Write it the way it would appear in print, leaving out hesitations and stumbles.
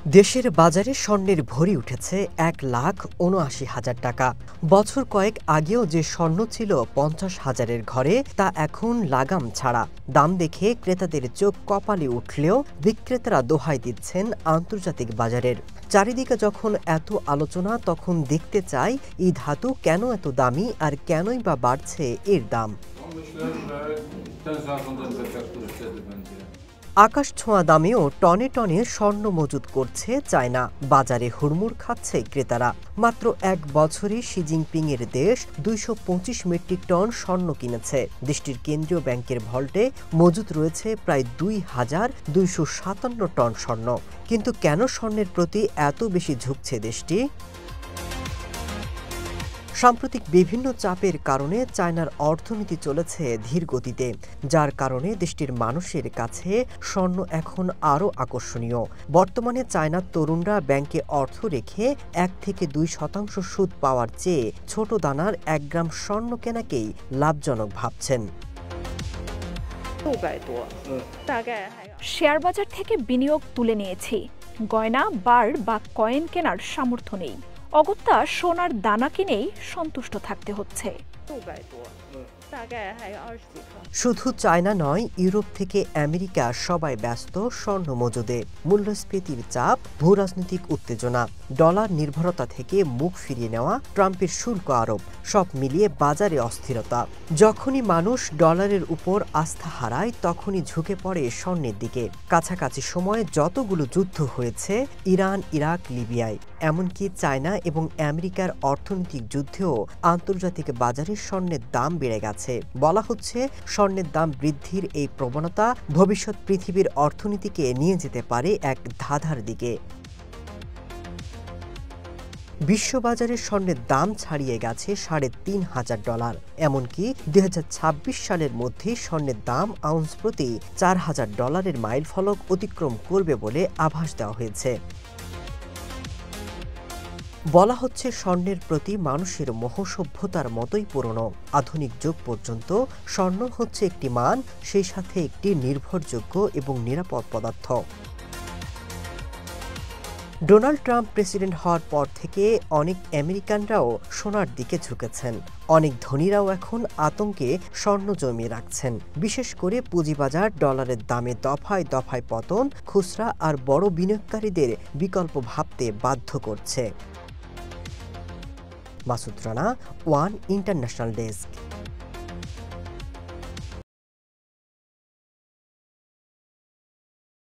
দেশের বাজারে স্বর্ণের ভরি উঠেছে ১,৭৯,০০০ টাকা। বছর কয়েক আগেও যে স্বর্ণ ছিল ৫০,০০০-এর ঘরে তা এখন লাগাম ছাড়া। দাম দেখে ক্রেতাদের চোখ কপালে উঠলেও বিক্রেতারা দোহাই দিচ্ছেন আন্তর্জাতিক বাজারের। চারিদিকে যখন এত আলোচনা, তখন দেখতে চাই এই ধাতু কেন এত দামি আর কেনই বা বাড়ছে এর দাম। আকাশ ছোঁয়া দামেও টনে টনে স্বর্ণ মজুত করছে চায়না। বাজারে হুড়মুড় খাচ্ছে ক্রেতারা। মাত্র এক বছরে শি জিনপিংয়ের দেশ ২২৫ মেট্রিক টন স্বর্ণ কিনেছে। দেশটির কেন্দ্রীয় ব্যাংকের ভল্টে মজুত রয়েছে প্রায় ২,২৫৭ টন স্বর্ণ। কিন্তু কেন স্বর্ণের প্রতি এত বেশি ঝুঁকছে দেশটি? সাম্প্রতিক বিভিন্ন চাপের কারণে চায়নার অর্থনীতি চলেছে ধীর গতিতে, যার কারণে দেশটির মানুষের কাছে স্বর্ণ এখন আরও আকর্ষণীয়। বর্তমানে চায়নার তরুণরা ব্যাংকে অর্থ রেখে ১ থেকে ২% সুদ পাওয়ার চেয়ে ছোট দানার ১ গ্রাম স্বর্ণ কেনাকেই লাভজনক ভাবছেন। শেয়ার বাজার থেকে বিনিয়োগ তুলে নিয়েছি, গয়না বার বা কয়েন কেনার সামর্থ্য নেই। অগত্যা সোনার দানা কিনেই সন্তুষ্ট থাকতে হচ্ছে। শুধু চায়না নয়, ইউরোপ থেকে আমেরিকা সবাই ব্যস্ত স্বর্ণ মজুদে। মূল্যস্ফীতির চাপ, ভূরাজনৈতিক উত্তেজনা, ডলার নির্ভরতা থেকে মুখ ফিরিয়ে নেওয়া, ট্রাম্পের শুল্ক আরোপ, সব মিলিয়ে বাজারে অস্থিরতা। যখনই মানুষ ডলারের উপর আস্থা হারায়, তখনই ঝুঁকে পড়ে স্বর্ণের দিকে। কাছাকাছি সময়ে যতগুলো যুদ্ধ হয়েছে, ইরান, ইরাক, লিবিয়ায়, এমনকি চায়না এবং আমেরিকার অর্থনৈতিক যুদ্ধেও আন্তর্জাতিক বাজারে স্বর্ণের দাম বেড়ে গেছে। বলা হচ্ছে, স্বর্ণের দাম বৃদ্ধির এই প্রবণতা ভবিষ্যৎ পৃথিবীর অর্থনীতিকে নিয়ে যেতে পারে এক ধাঁধার দিকে। বিশ্ববাজারে স্বর্ণের দাম ছাড়িয়ে গেছে $৩,৫০০। এমনকি ২০২৬ সালের মধ্যে স্বর্ণের দাম আউন্স প্রতি $৪,০০০ মাইল ফলক অতিক্রম করবে বলে আভাস দেওয়া হয়েছে। বলা হচ্ছে, স্বর্ণের প্রতি মানুষের মোহ সভ্যতার মতোই পুরনো। আধুনিক যুগ পর্যন্ত স্বর্ণ হচ্ছে একটি মান, সেই সাথে একটি নির্ভরযোগ্য এবং নিরাপদ পদার্থ। ডোনাল্ড ট্রাম্প প্রেসিডেন্ট হওয়ার পর থেকে অনেক আমেরিকানরাও সোনার দিকে ঝুঁকেছেন। অনেক ধনীরাও এখন আতঙ্কে স্বর্ণ জমিয়ে রাখছেন। বিশেষ করে পুঁজিবাজার ডলারের দামে দফায় দফায় পতন খুচরা আর বড় বিনিয়োগকারীদের বিকল্প ভাবতে বাধ্য করছে। Masud Rana, one international desk.